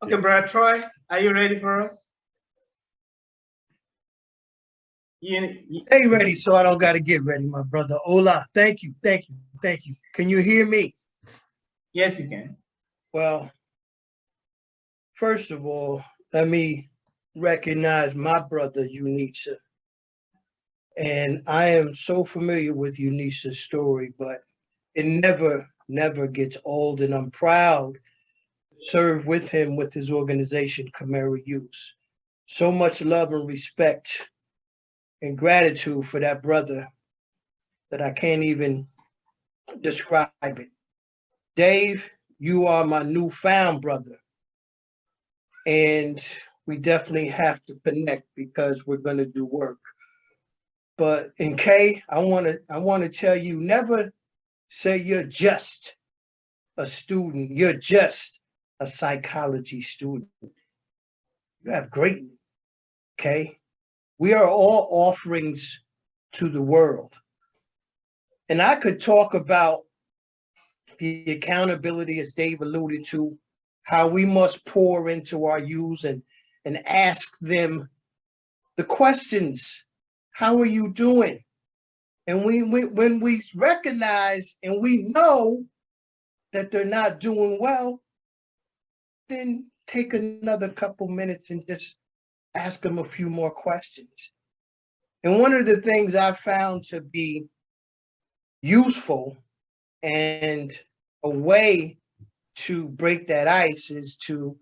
Okay, Brother Troy, are you ready for us? Stay ready so I don't got to get ready, my brother. Hola. Thank you. Thank you. Thank you. Can you hear me? Yes, we can. Well, first of all, let me recognize my brother, Unisa. And I am so familiar with Unisa's story, but it never gets old. And I'm proud to serve with him with his organization, Khmer Youth. So much love and respect and gratitude for that brother that I can't even describe it. Dave, you are my newfound brother. And we definitely have to connect because we're going to do work. But in K, I want to tell you, never say you're just a student. You're just a psychology student. You have greatness, okay? We are all offerings to the world. And I could talk about the accountability, as Dave alluded to, how we must pour into our youth and ask them the questions. How are you doing? And when we recognize and we know that they're not doing well, then take another couple minutes and just ask them a few more questions. And one of the things I found to be useful and a way to break that ice is to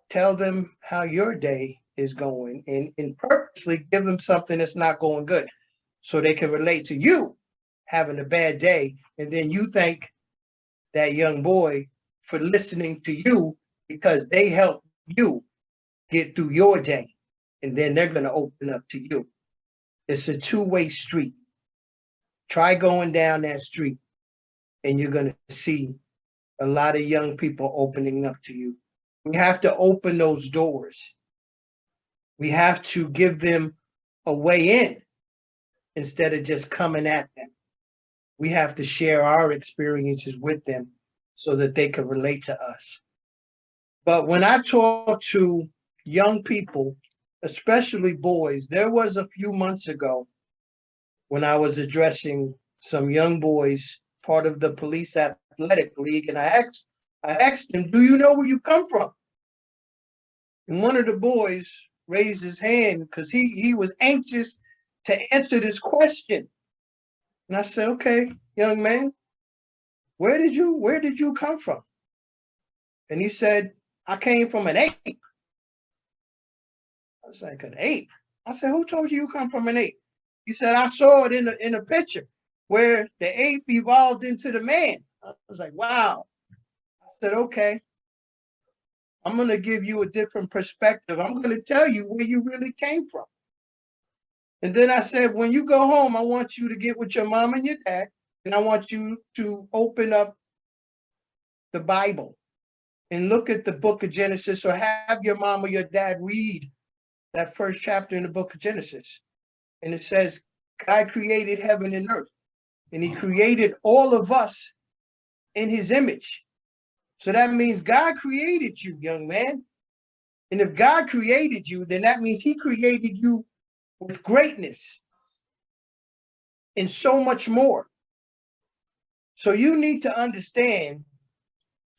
tell them how your day is going and purposely give them something that's not going good so they can relate to you having a bad day. And then you thank that young boy for listening to you because they helped you get through your day. And then they're going to open up to you. It's a two-way street. Try going down that street and you're going to see a lot of young people opening up to you. We have to open those doors. We have to give them a way in instead of just coming at them. We have to share our experiences with them so that they can relate to us. But when I talk to young people, especially boys, there was a few months ago when I was addressing some young boys, part of the police athletic league, and I asked them, "Do you know where you come from?" And one of the boys raised his hand because he was anxious to answer this question. And I said, "Okay, young man, where did you come from?" And he said, "I came from an ape." I was like, "An ape?" I said, "Who told you come from an ape?" He said, "I saw it in a picture where the ape evolved into the man." I was like, "Wow." I said, "Okay, I'm going to give you a different perspective. I'm going to tell you where you really came from." And then I said, "When you go home, I want you to get with your mom and your dad, and I want you to open up the Bible and look at the book of Genesis, or have your mom or your dad read that first chapter in the book of Genesis. And it says, God created heaven and earth, and he created all of us in his image. So that means God created you, young man. And if God created you, then that means he created you with greatness and so much more. So you need to understand,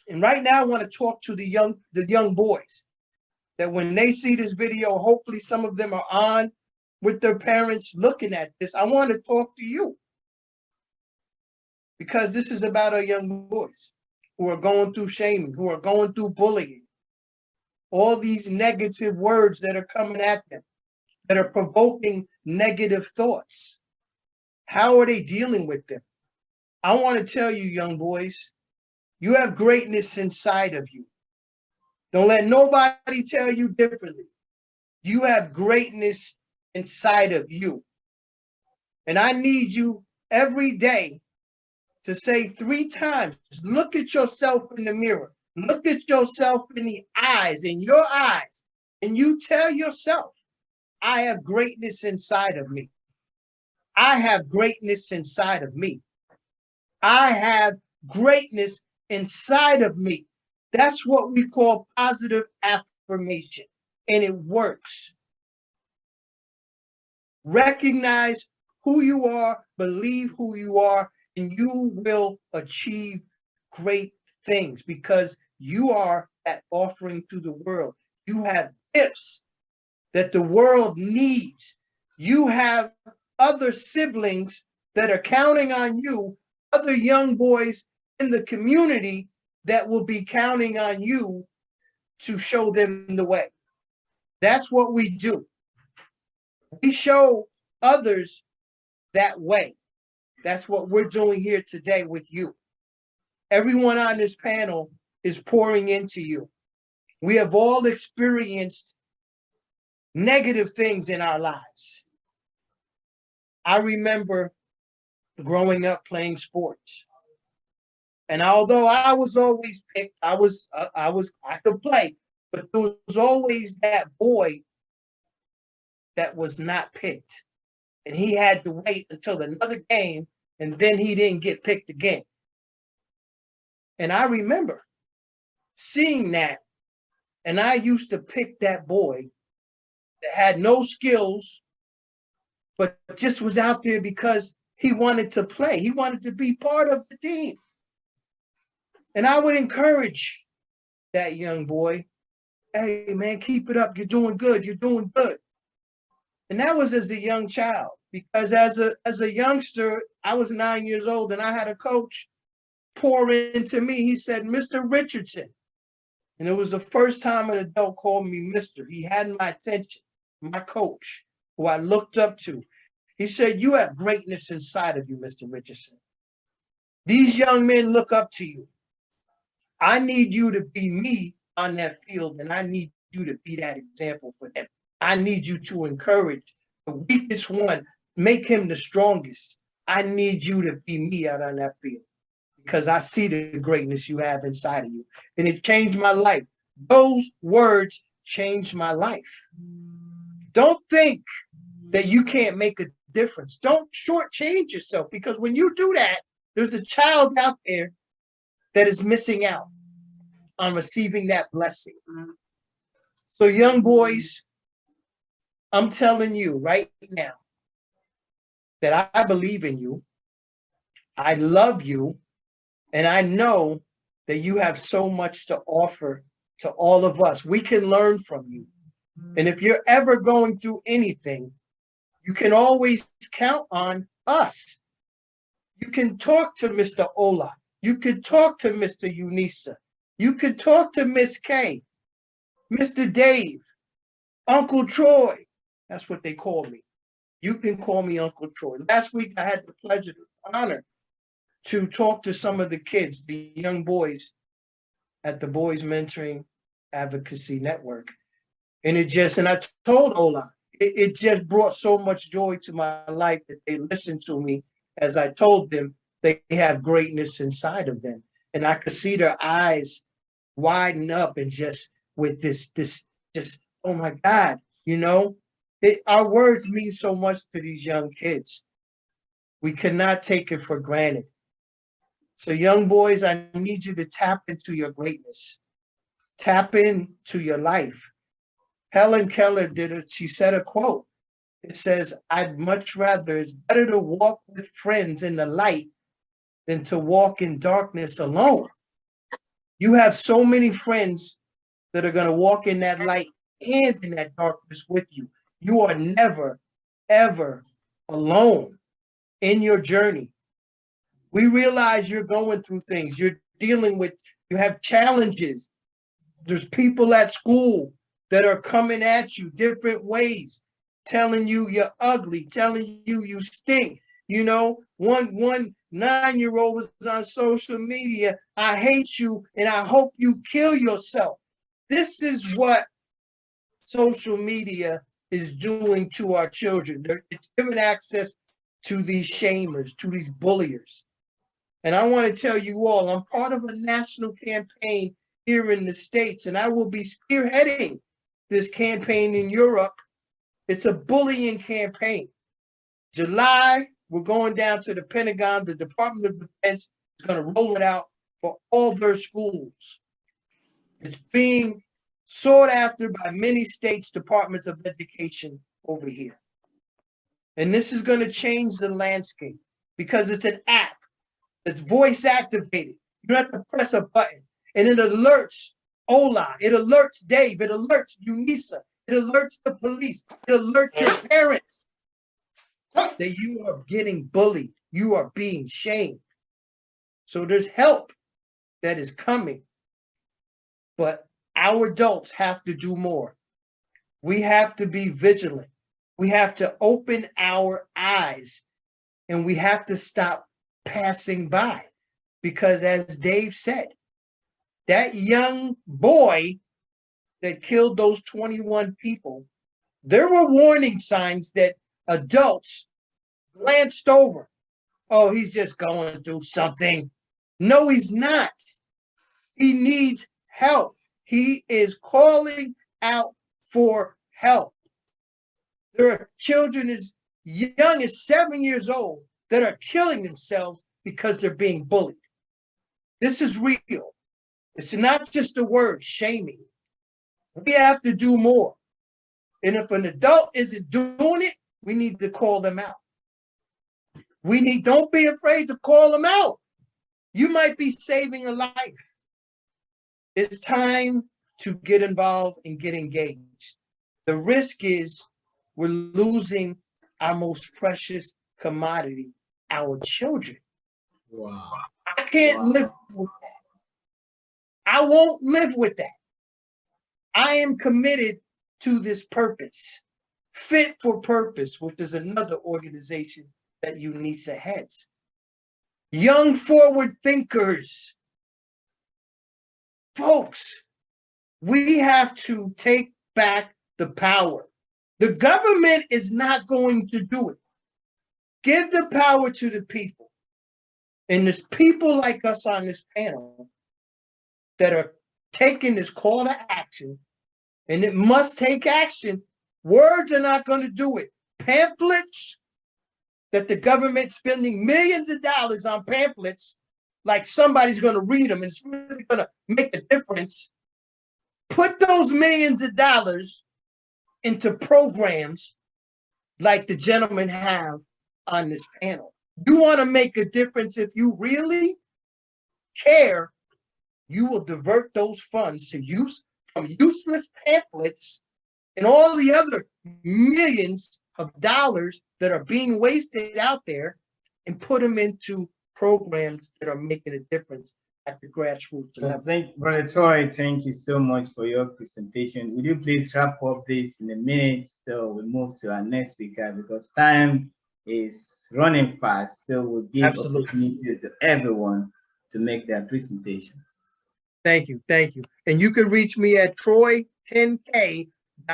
and right now I want to talk to the young boys, that when they see this video, hopefully some of them are on with their parents looking at this. I want to talk to you because this is about our young boys who are going through shaming, who are going through bullying, all these negative words that are coming at them, that are provoking negative thoughts. How are they dealing with them? I want to tell you, young boys, you have greatness inside of you. Don't let nobody tell you differently. You have greatness inside of you. And I need you every day to say 3 times, look at yourself in the mirror. Look at yourself in the eyes, in your eyes, and you tell yourself, I have greatness inside of me. I have greatness inside of me. I have greatness inside of me. That's what we call positive affirmation, and it works. Recognize who you are, believe who you are, and you will achieve great things because you are that offering to the world. You have gifts that the world needs. You have other siblings that are counting on you, other young boys in the community that will be counting on you to show them the way. That's what we do. We show others that way. That's what we're doing here today with you. Everyone on this panel is pouring into you. We have all experienced negative things in our lives. I remember growing up playing sports. And although I was always picked, I could play, but there was always that boy that was not picked. And he had to wait until another game, and then he didn't get picked again. And I remember seeing that, and I used to pick that boy that had no skills, but just was out there because he wanted to play. He wanted to be part of the team. And I would encourage that young boy, hey, man, keep it up. You're doing good. You're doing good. And that was as a young child, because as a youngster, I was 9 years old, and I had a coach pour into me. He said, Mr. Richardson. And it was the first time an adult called me Mr. He had my attention, my coach, who I looked up to. He said, you have greatness inside of you, Mr. Richardson. These young men look up to you. I need you to be me on that field, and I need you to be that example for them. I need you to encourage the weakest one, make him the strongest. I need you to be me out on that field because I see the greatness you have inside of you. And it changed my life. Those words changed my life. Don't think that you can't make a difference. Don't shortchange yourself, because when you do that, there's a child out there that is missing out on receiving that blessing. So young boys, I'm telling you right now that I believe in you, I love you, and I know that you have so much to offer to all of us. We can learn from you. And if you're ever going through anything, you can always count on us. You can talk to Mr. Ola. You could talk to Mr. Unisa. You could talk to Miss K, Mr. Dave, Uncle Troy. That's what they call me. You can call me Uncle Troy. Last week, I had the pleasure, the honor to talk to some of the kids, the young boys at the Boys Mentoring Advocacy Network. And I told Ola, it just brought so much joy to my life that they listened to me as I told them they have greatness inside of them. And I could see their eyes widen up and just with this, oh my God, our words mean so much to these young kids. We cannot take it for granted. So young boys, I need you to tap into your greatness. Tap into your life. Helen Keller she said a quote. It says, it's better to walk with friends in the light than to walk in darkness alone. You have so many friends that are going to walk in that light and in that darkness with you. You are never, ever alone in your journey. We realize you're going through things. You're dealing with, you have challenges. There's people at school that are coming at you different ways, telling you you're ugly, telling you you stink. One 9-year-old was on social media. I hate you and I hope you kill yourself. This is what social media is doing to our children. It's giving access to these shamers, to these bulliers. And I want to tell you all, I'm part of a national campaign here in the States, and I will be spearheading this campaign in Europe. It's a bullying campaign. July, we're going down to the Pentagon. The Department of Defense is going to roll it out for all their schools. It's being sought after by many states' departments of education over here. And this is going to change the landscape because it's an app that's voice activated. You have to press a button and it alerts Ola, it alerts Dave, it alerts Unisa, it alerts the police, it alerts your parents that you are getting bullied, you are being shamed. So there's help that is coming, but our adults have to do more. We have to be vigilant. We have to open our eyes and we have to stop passing by. Because as Dave said, that young boy that killed those 21 people, there were warning signs that adults glanced over. Oh, he's just going through something. No, he's not. He needs help. He is calling out for help. There are children as young as 7 years old that are killing themselves because they're being bullied. This is real. It's not just a word, shaming. We have to do more. And if an adult isn't doing it, we need to call them out. Don't be afraid to call them out. You might be saving a life. It's time to get involved and get engaged. The risk is we're losing our most precious commodity, our children. Wow. I can't live with that. I won't live with that. I am committed to this purpose, Fit for Purpose, which is another organization that UNISA heads. Young forward thinkers. Folks, we have to take back the power. The government is not going to do it. Give the power to the people. And there's people like us on this panel that are taking this call to action, and it must take action. Words are not going to do it. Pamphlets that the government's spending millions of dollars on pamphlets, like somebody's going to read them and it's really going to make a difference. Put those millions of dollars into programs like the gentlemen have on this panel. You want to make a difference. If you really care, you will divert those funds to from useless pamphlets and all the other millions of dollars that are being wasted out there and put them into programs that are making a difference at the grassroots level. Brother Troy, thank you so much for your presentation. Would you please wrap up this in a minute so we move to our next speaker, because time is running fast, so we'll give opportunity to everyone to make their presentation. Thank you. And you can reach me at Troy10K